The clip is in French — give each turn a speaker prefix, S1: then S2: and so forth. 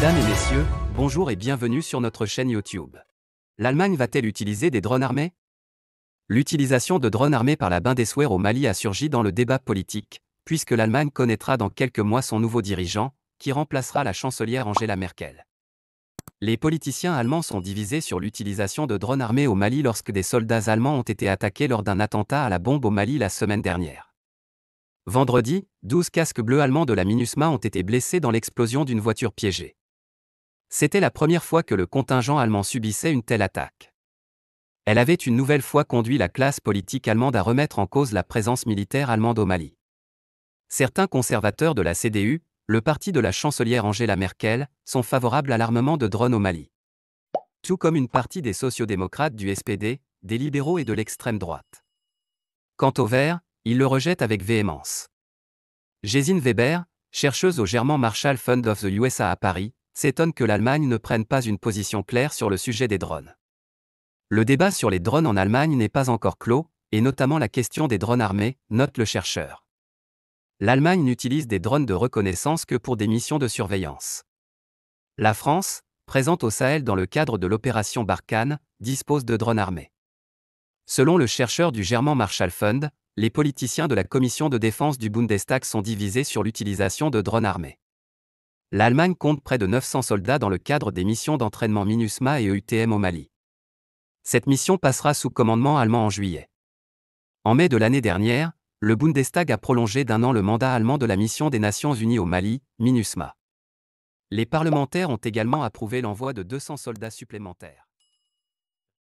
S1: Mesdames et messieurs, bonjour et bienvenue sur notre chaîne YouTube. L'Allemagne va-t-elle utiliser des drones armés? L'utilisation de drones armés par la Bundeswehr au Mali a surgi dans le débat politique, puisque l'Allemagne connaîtra dans quelques mois son nouveau dirigeant, qui remplacera la chancelière Angela Merkel. Les politiciens allemands sont divisés sur l'utilisation de drones armés au Mali lorsque des soldats allemands ont été attaqués lors d'un attentat à la bombe au Mali la semaine dernière. Vendredi, 12 casques bleus allemands de la MINUSMA ont été blessés dans l'explosion d'une voiture piégée. C'était la première fois que le contingent allemand subissait une telle attaque. Elle avait une nouvelle fois conduit la classe politique allemande à remettre en cause la présence militaire allemande au Mali. Certains conservateurs de la CDU, le parti de la chancelière Angela Merkel, sont favorables à l'armement de drones au Mali. Tout comme une partie des sociodémocrates du SPD, des libéraux et de l'extrême droite. Quant aux Verts, ils le rejettent avec véhémence. Gesine Weber, chercheuse au German Marshall Fund of the USA à Paris, s'étonne que l'Allemagne ne prenne pas une position claire sur le sujet des drones. Le débat sur les drones en Allemagne n'est pas encore clos, et notamment la question des drones armés, note le chercheur. L'Allemagne n'utilise des drones de reconnaissance que pour des missions de surveillance. La France, présente au Sahel dans le cadre de l'opération Barkhane, dispose de drones armés. Selon le chercheur du German Marshall Fund, les politiciens de la commission de défense du Bundestag sont divisés sur l'utilisation de drones armés. L'Allemagne compte près de 900 soldats dans le cadre des missions d'entraînement MINUSMA et EUTM au Mali. Cette mission passera sous commandement allemand en juillet. En mai de l'année dernière, le Bundestag a prolongé d'1 an le mandat allemand de la mission des Nations Unies au Mali, MINUSMA. Les parlementaires ont également approuvé l'envoi de 200 soldats supplémentaires.